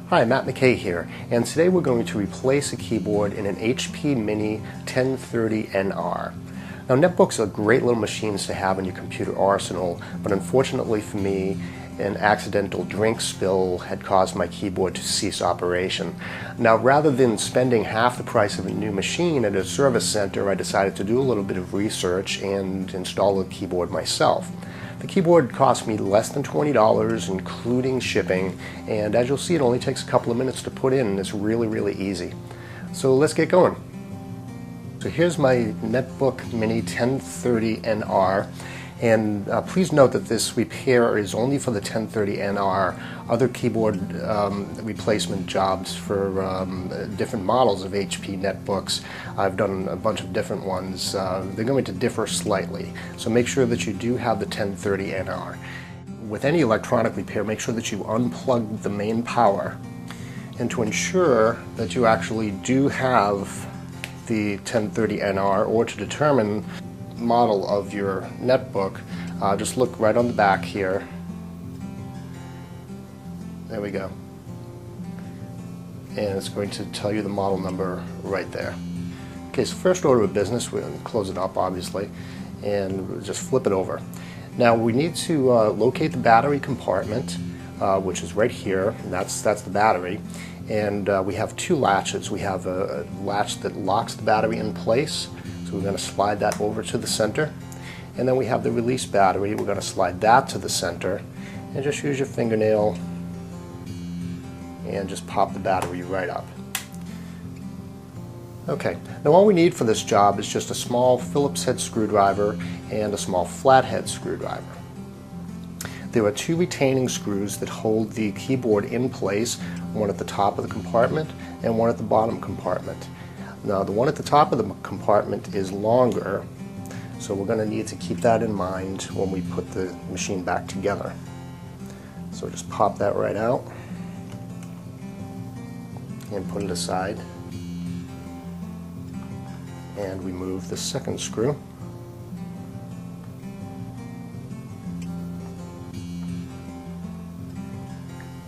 Hi, Matt McKay here, and today we're going to replace a keyboard in an HP Mini 1030NR. Now, netbooks are great little machines to have in your computer arsenal, but unfortunately for me, an accidental drink spill had caused my keyboard to cease operation. Now, rather than spending half the price of a new machine at a service center, I decided to do a little bit of research and install a keyboard myself. The keyboard cost me less than $20, including shipping, and as you'll see, it only takes a couple of minutes to put in, and it's really easy. So let's get going. So here's my Netbook Mini 1030NR, and please note that this repair is only for the 1030NR. Other keyboard replacement jobs for different models of HP netbooks, I've done a bunch of different ones. They're going to differ slightly, so make sure that you do have the 1030NR. With any electronic repair, make sure that you unplug the main power, and to ensure that you actually do have the 1030NR, or to determine model of your netbook, just look right on the back here. There we go. And it's going to tell you the model number right there. Okay, so first order of business, we're going to close it up obviously, and just flip it over. Now we need to locate the battery compartment, which is right here, and that's the battery. And we have two latches. We have a latch that locks the battery in place, so we're going to slide that over to the center. And then we have the release battery. We're going to slide that to the center, and just use your fingernail and just pop the battery right up. Okay, now all we need for this job is just a small Phillips head screwdriver and a small flathead screwdriver. There are two retaining screws that hold the keyboard in place, one at the top of the compartment and one at the bottom compartment. Now the one at the top of the compartment is longer, so we're going to need to keep that in mind when we put the machine back together. So just pop that right out and put it aside, and remove the second screw.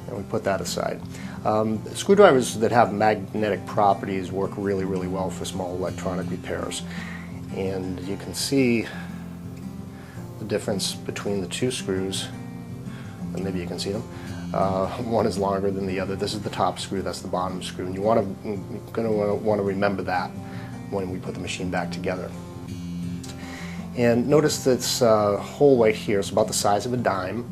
And we put that aside. Screwdrivers that have magnetic properties work really well for small electronic repairs. And you can see the difference between the two screws, and maybe you can see them. One is longer than the other. This is the top screw, that's the bottom screw, and you're going to want to remember that when we put the machine back together. And notice this hole right here is about the size of a dime,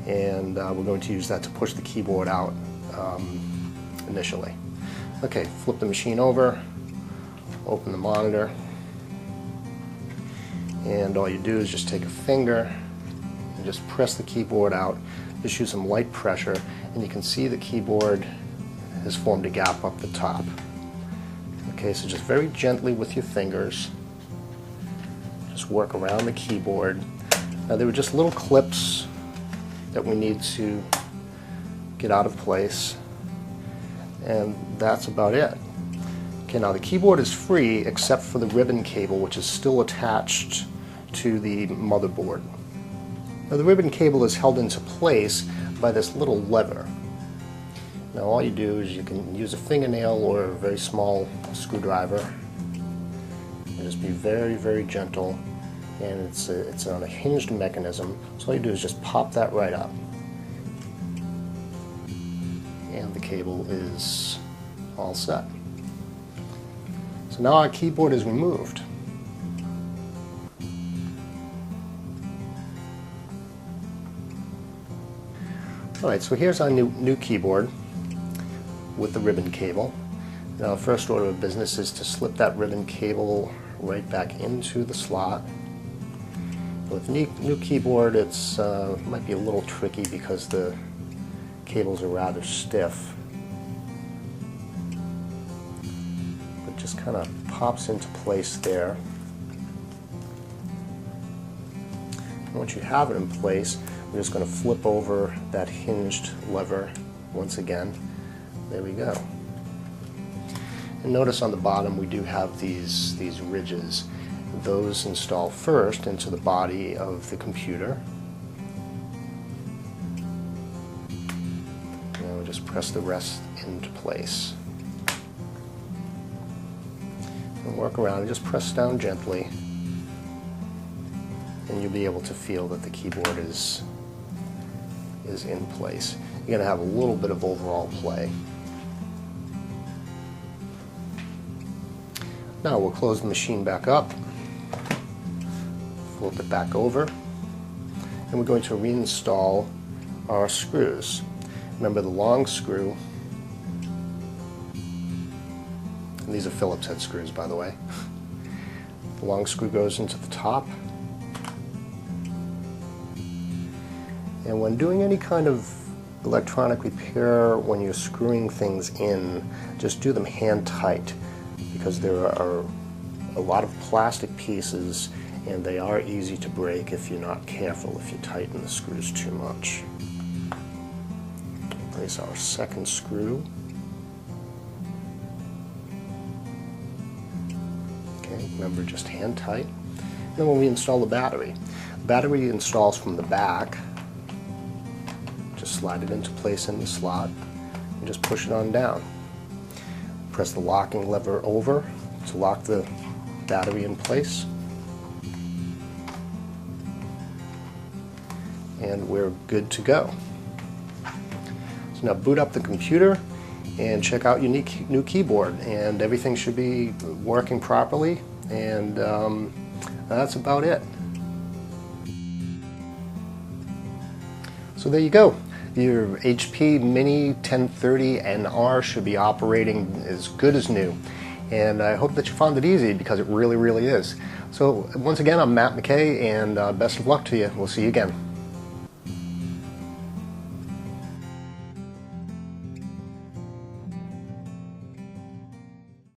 and we're going to use that to push the keyboard out initially. Okay, flip the machine over, open the monitor, and all you do is just take a finger and just press the keyboard out. Just use some light pressure, and you can see the keyboard has formed a gap up the top. Okay, so just very gently with your fingers, just work around the keyboard. Now there were just little clips that we need to get out of place, and that's about it. Okay, now the keyboard is free except for the ribbon cable, which is still attached to the motherboard. Now the ribbon cable is held into place by this little lever. Now all you do is you can use a fingernail or a very small screwdriver and just be very gentle, and it's on a hinged mechanism, so all you do is just pop that right up, and the cable is all set. So now our keyboard is removed. Alright, so here's our new keyboard with the ribbon cable. Now the first order of business is to slip that ribbon cable right back into the slot. With new keyboard, it's might be a little tricky because the cables are rather stiff. It just kind of pops into place there. And once you have it in place, we're just going to flip over that hinged lever once again. There we go. And notice on the bottom we do have these ridges. Those install first into the body of the computer. just press the rest into place. And work around and just press down gently, and you'll be able to feel that the keyboard is in place. You're going to have a little bit of overall play. Now we'll close the machine back up, flip it back over, and we're going to reinstall our screws. Remember the long screw, and these are Phillips head screws, by the way. The long screw goes into the top, and when doing any kind of electronic repair, when you're screwing things in, just do them hand tight, because there are a lot of plastic pieces and they are easy to break if you're not careful, if you tighten the screws too much. Place our second screw. Okay, remember, just hand tight. And then when we install the battery installs from the back. Just slide it into place in the slot and just push it on down. Press the locking lever over to lock the battery in place. And we're good to go. So now boot up the computer and check out your new keyboard, and everything should be working properly, and that's about it. So there you go. Your HP Mini 1030NR should be operating as good as new, and I hope that you found it easy, because it really, really is. So once again, I'm Matt McKay, and best of luck to you. We'll see you again.